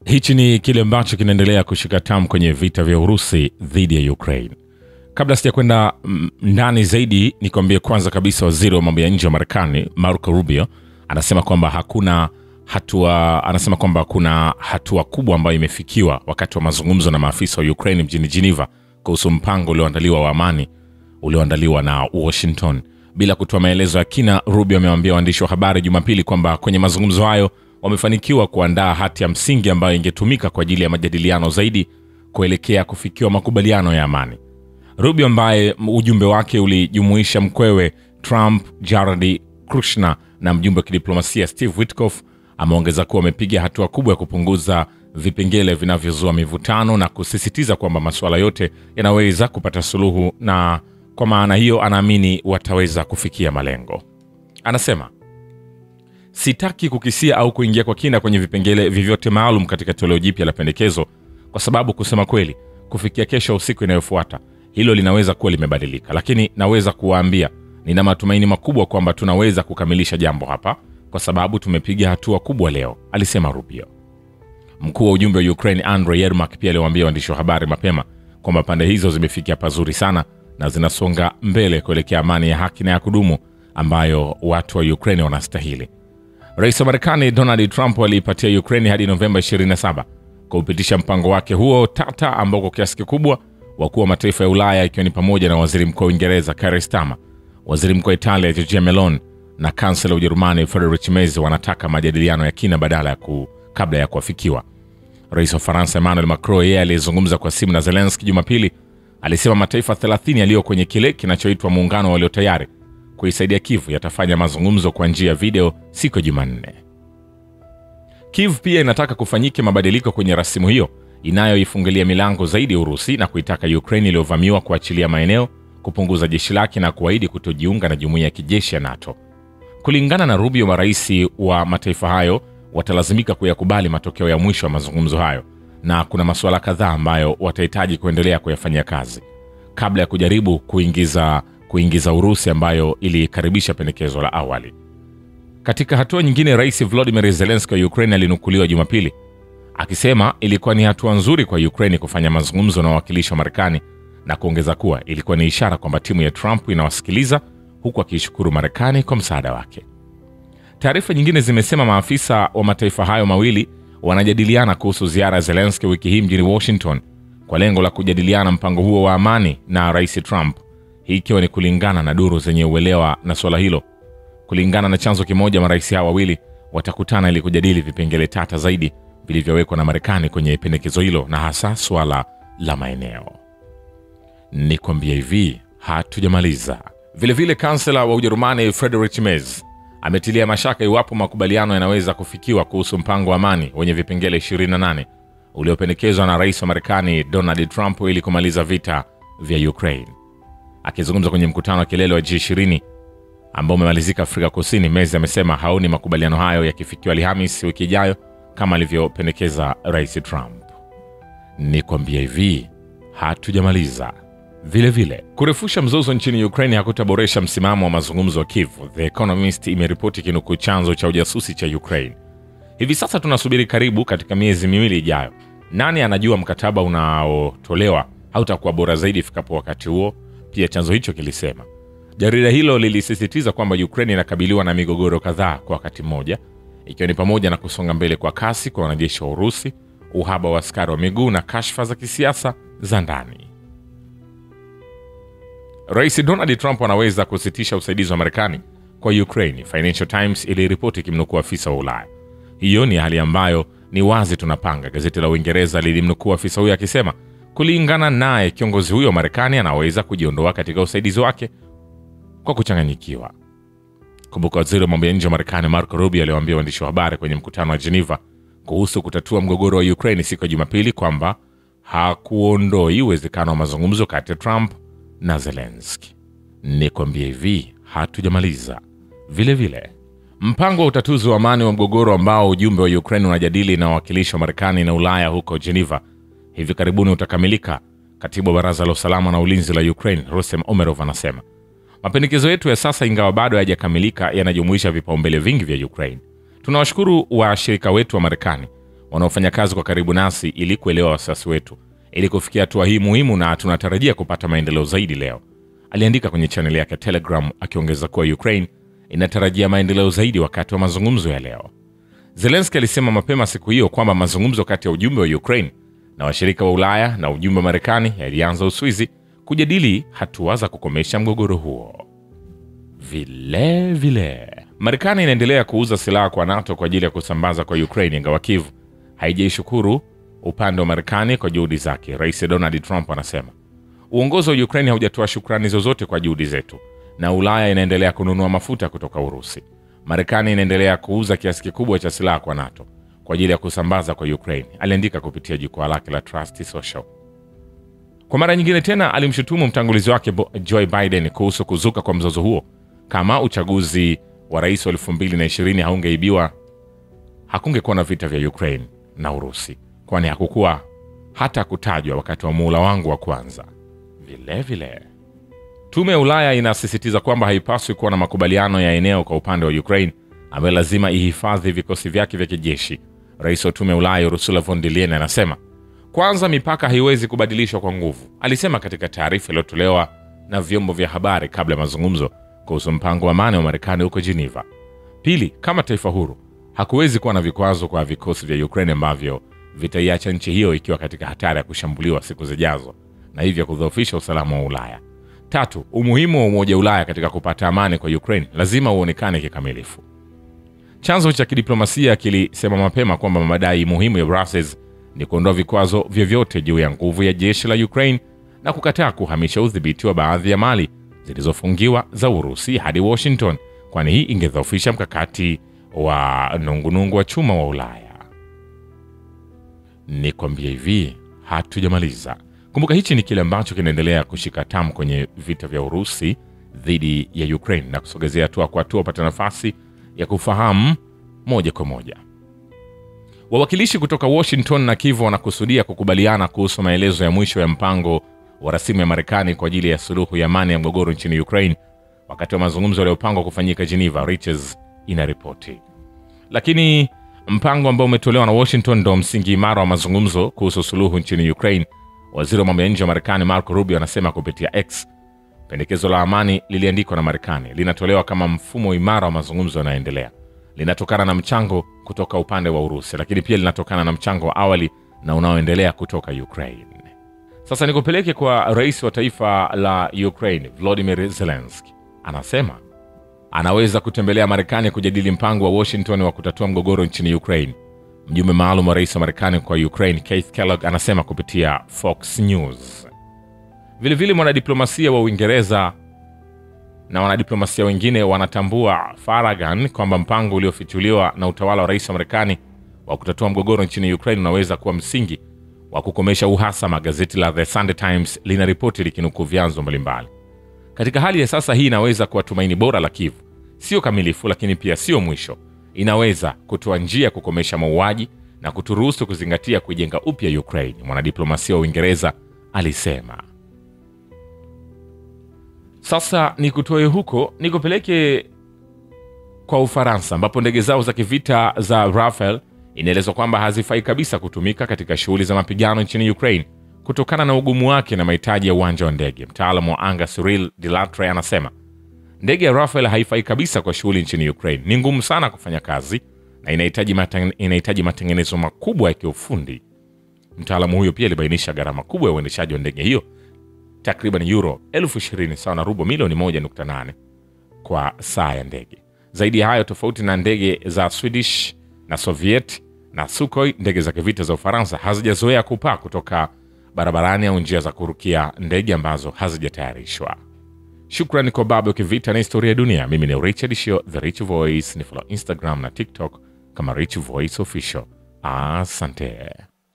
Hichi ni kile ambacho kinaendelea kushika tamu kwenye vita vya Urusi dhidi ya Ukraine. Kabla sijakwenda ndani zaidi, nikwambie kwanza kabisa waziri wa mambo ya nje wa Marekani Marco Rubio anasema kwamba kuna hatua kubwa ambayo imefikiwa wakati wa mazungumzo na maafisa wa Ukraine mjini Geneva kuhusu mpango ulioandaliwa wa amani ulioandaliwa na Washington. Bila kutoa maelezo ya kina, Rubio amewaambia waandishi wa habari Jumapili kwamba kwenye mazungumzo hayo wamefanikiwa kuandaa hati ya msingi ambayo ingetumika kwa ajili ya majadiliano zaidi kuelekea kufikiwa makubaliano ya amani. Rubio, ambaye ujumbe wake ulijumuisha mkwewe Trump, Jared Kushner, na mjumbe wa kidiplomasia Steve Witkoff, ameongeza kuwa wamepiga hatua kubwa ya kupunguza vipengele vinavyozua mivutano na kusisitiza kwamba masuala yote yanaweza kupata suluhu, na kwa maana hiyo anaamini wataweza kufikia malengo. Anasema, "Sitaki kukisia au kuingia kwa kina kwenye vipengele vyovyote maalum katika toleo jipya la pendekezo, kwa sababu kusema kweli, kufikia kesho usiku inayofuata, hilo linaweza kuwa limebadilika, lakini naweza kuwaambia nina matumaini makubwa kwamba tunaweza kukamilisha jambo hapa kwa sababu tumepiga hatua kubwa leo," alisema Rubio. Mkuu wa ujumbe wa Ukraine Andriy Yermak pia aliwaambia waandishi wa habari mapema kwamba pande hizo zimefikia pazuri sana na zinasonga mbele kuelekea amani ya haki na ya kudumu ambayo watu wa Ukraine wanastahili. Rais wa Marekani Donald Trump aliipatia Ukraine hadi Novemba 27 kupitisha mpango wake huo tata, ambao kwa kiasi kikubwa wakuu wa mataifa ya Ulaya, ikiwa ni pamoja na waziri mkuu wa Uingereza Keir Starmer, waziri mkuu wa Italia Giorgia Meloni na kansela wa Ujerumani Friedrich Merz wanataka majadiliano ya kina kabla ya kuafikiwa. Rais wa Faransa Emmanuel Macron, yeye aliyezungumza kwa simu na Zelensky Jumapili, alisema mataifa 30 yaliyo kwenye kile kinachoitwa muungano walio tayari kuisaidia Kiev yatafanya mazungumzo kwa njia ya video siku ya Jumanne. Kiev pia inataka kufanyike mabadiliko kwenye rasimu hiyo inayoifungulia milango zaidi Urusi na kuitaka Ukraine iliyovamiwa kuachilia maeneo, kupunguza jeshi lake na kuahidi kutojiunga na jumuiya ya kijeshi ya NATO. Kulingana na Rubio, marais wa mataifa hayo watalazimika kuyakubali matokeo ya mwisho wa mazungumzo hayo, na kuna masuala kadhaa ambayo watahitaji kuendelea kuyafanyia kazi kabla ya kujaribu kuingiza Urusi ambayo ilikaribisha pendekezo la awali. Katika hatua nyingine, Rais Volodymyr Zelensky wa Ukraine alinukuliwa Jumapili akisema ilikuwa ni hatua nzuri kwa Ukraine kufanya mazungumzo na wawakilishi wa Marekani, na kuongeza kuwa ilikuwa ni ishara kwamba timu ya Trump inawasikiliza, huku akishukuru Marekani kwa msaada wake. Taarifa nyingine zimesema maafisa wa mataifa hayo mawili wanajadiliana kuhusu ziara ya Zelensky wiki hii mjini Washington kwa lengo la kujadiliana mpango huo wa amani na Rais Trump, hii ikiwa ni kulingana na duru zenye uelewa na swala hilo. Kulingana na chanzo kimoja, marais hao wawili watakutana ili kujadili vipengele tata zaidi vilivyowekwa na Marekani kwenye pendekezo hilo, na hasa swala la maeneo. Nikwambia hivi, hatujamaliza. Vilevile kansela wa Ujerumani Friedrich Merz ametilia mashaka iwapo makubaliano yanaweza kufikiwa kuhusu mpango wa amani wenye vipengele 28 uliopendekezwa na rais wa Marekani Donald Trump ili kumaliza vita vya Ukraine. Akizungumza kwenye mkutano wa kilele wa G20 ambao umemalizika Afrika Kusini, Merz amesema haoni makubaliano hayo yakifikiwa Alhamisi wiki ijayo kama alivyopendekeza Rais Trump. Nikwambia hivi, hatujamaliza. Vilevile, kurefusha mzozo nchini Ukraine hakutaboresha msimamo wa mazungumzo wa Kiev, The Economist imeripoti kinukuu chanzo cha ujasusi cha Ukraine. Hivi sasa tunasubiri karibu katika miezi miwili ijayo. Nani anajua mkataba unaotolewa hautakuwa bora zaidi ifikapo wakati huo, pia chanzo hicho kilisema. Jarida hilo lilisisitiza kwamba Ukraine inakabiliwa na migogoro kadhaa kwa wakati mmoja, ikiwa ni pamoja na kusonga mbele kwa kasi kwa wanajeshi wa Urusi, uhaba wa askari wa miguu na kashfa za kisiasa za ndani. Rais Donald Trump anaweza kusitisha usaidizi wa Marekani kwa Ukraine, Financial Times iliripoti kimnukuu afisa wa Ulaya. Hiyo ni hali ambayo ni wazi tunapanga, gazeti la Uingereza lilimnukuu afisa huyo akisema kulingana naye kiongozi huyo wa Marekani anaweza kujiondoa katika usaidizi wake kwa kuchanganyikiwa. Kumbuka waziri wa mambo ya nje wa Marekani Marco Rubio aliwaambia waandishi wa habari kwenye mkutano wa Geneva kuhusu kutatua mgogoro wa Ukraine siku ya Jumapili kwamba hakuondoi uwezekano wa mazungumzo kati ya Trump na Zelensky. Nikwambia hivi, hatujamaliza. Vilevile, mpango wa utatuzi wa amani wa mgogoro ambao ujumbe wa Ukraine unajadili na wawakilishi wa Marekani na Ulaya huko Geneva hivi karibuni utakamilika. Katibu wa Baraza la Usalama na Ulinzi la Ukraine Rustem Umerov anasema, mapendekezo yetu ya sasa, ingawa bado hayajakamilika, yanajumuisha vipaumbele vingi vya Ukraine. Tunawashukuru washirika wetu wa Marekani wanaofanya kazi kwa karibu nasi ili kuelewa wasiwasi wetu ili kufikia hatua hii muhimu, na tunatarajia kupata maendeleo zaidi leo, aliandika kwenye channel yake Telegram, akiongeza kuwa Ukraine inatarajia maendeleo zaidi wakati wa mazungumzo ya leo. Zelensky alisema mapema siku hiyo kwamba mazungumzo kati ya ujumbe wa Ukraine na washirika wa Ulaya na ujumbe wa Marekani yalianza Uswizi kujadili hatua za kukomesha mgogoro huo. Vile Marekani inaendelea kuuza silaha kwa NATO kwa ajili ya kusambaza kwa Ukraine, ingawa Kiev haijaishukuru upande wa Marekani kwa juhudi zake. Rais Donald Trump anasema uongozi wa Ukraine haujatoa shukrani zozote kwa juhudi zetu, na Ulaya inaendelea kununua mafuta kutoka Urusi. Marekani inaendelea kuuza kiasi kikubwa cha silaha kwa NATO kwa ajili ya kusambaza kwa Ukraine, aliandika kupitia jukwaa lake la Trust Social. Kwa mara nyingine tena alimshutumu mtangulizi wake Joe Biden kuhusu kuzuka kwa mzozo huo. Kama uchaguzi wa rais wa 2020 haungeibiwa, hakungekuwa na vita vya Ukraine na Urusi, kwani hakukuwa hata kutajwa wakati wa muhula wangu wa kwanza. Vile Tume ya Ulaya inasisitiza kwamba haipaswi kuwa na makubaliano ya eneo kwa upande wa Ukraine, ambayo lazima ihifadhi vikosi vyake vya kijeshi. Rais wa Tume ya Ulaya Ursula von der Leyen anasema kwanza, mipaka haiwezi kubadilishwa kwa nguvu, alisema katika taarifa iliyotolewa na vyombo vya habari kabla ya mazungumzo kuhusu mpango wa amani wa Marekani huko Geneva. Pili, kama taifa huru hakuwezi kuwa na vikwazo kwa vikosi vya Ukraine ambavyo vitaiacha nchi hiyo ikiwa katika hatari ya kushambuliwa siku zijazo na hivyo kudhoofisha usalama wa Ulaya. Tatu, umuhimu wa Umoja wa Ulaya katika kupata amani kwa Ukraine lazima uonekane kikamilifu. Chanzo cha kidiplomasia kilisema mapema kwamba madai muhimu ya Brussels ni kuondoa vikwazo vyovyote juu ya nguvu ya jeshi la Ukraine na kukataa kuhamisha udhibiti wa baadhi ya mali zilizofungiwa za Urusi hadi Washington, kwani hii ingedhoofisha mkakati wa nungunungu wa chuma wa Ulaya. Nikwambie hivi, hatujamaliza. Kumbuka hichi ni kile ambacho kinaendelea kushika tamu kwenye vita vya Urusi dhidi ya Ukraine, na kusogezea hatua kwa hatua upata nafasi ya kufahamu moja kwa moja. Wawakilishi kutoka Washington na Kiev wanakusudia kukubaliana kuhusu maelezo ya mwisho ya mpango wa rasimu ya Marekani kwa ajili ya suluhu ya amani ya mgogoro nchini Ukraine wakati wa mazungumzo yaliyopangwa kufanyika Geneva, Reuters inaripoti. Lakini mpango ambao umetolewa na Washington ndio msingi imara wa mazungumzo kuhusu suluhu nchini Ukraine. Waziri wa mambo ya nje wa Marekani Marco Rubio anasema kupitia X, pendekezo la amani liliandikwa na Marekani linatolewa kama mfumo imara wa mazungumzo yanayoendelea. Linatokana na mchango kutoka upande wa Urusi, lakini pia linatokana na mchango wa awali na unaoendelea kutoka Ukraine. Sasa nikupeleke kwa rais wa taifa la Ukraine Volodymyr Zelensky. Anasema anaweza kutembelea Marekani kujadili mpango wa Washington wa kutatua mgogoro nchini Ukraine. Mjumbe maalum wa rais wa Marekani kwa Ukraine Keith Kellogg anasema kupitia Fox News. Vilevile mwanadiplomasia wa Uingereza na wanadiplomasia wengine wanatambua faragan kwamba mpango uliofichuliwa na utawala wa rais wa Marekani wa kutatua mgogoro nchini Ukraine unaweza kuwa msingi wa kukomesha uhasama. Gazeti la The Sunday Times linaripoti likinukuu vyanzo mbalimbali. Katika hali ya sasa, hii inaweza kuwa tumaini bora la Kiev. Sio kamilifu, lakini pia sio mwisho. Inaweza kutoa njia kukomesha mauaji na kuturuhusu kuzingatia kujenga upya Ukraine, mwanadiplomasia wa Uingereza alisema. Sasa nikutoe huko nikupeleke kwa Ufaransa, ambapo ndege zao za kivita za Rafale inaelezwa kwamba hazifai kabisa kutumika katika shughuli za mapigano nchini Ukraine kutokana na ugumu wake na mahitaji ya uwanja wa ndege. Mtaalamu wa anga Cyril Delattre anasema ndege ya Rafale haifai kabisa kwa shughuli nchini Ukraine. Ni ngumu sana kufanya kazi na inahitaji matengenezo makubwa ya kiufundi. Mtaalamu huyo pia alibainisha gharama kubwa ya uendeshaji wa ndege hiyo, takriban euro 20,000 sawa na rubo milioni 1.8 kwa saa ya ndege. Zaidi ya hayo, tofauti na ndege za Swedish na Soviet na Sukhoi, ndege za kivita za Ufaransa hazijazoea kupaa kutoka barabarani au njia za kurukia ndege ambazo hazijatayarishwa. Shukrani kwa Babu Kivita na Historia ya Dunia. Mimi ni Richard Shio, The Rich Voice. Ni follow Instagram na TikTok kama Rich Voice Official. Asante.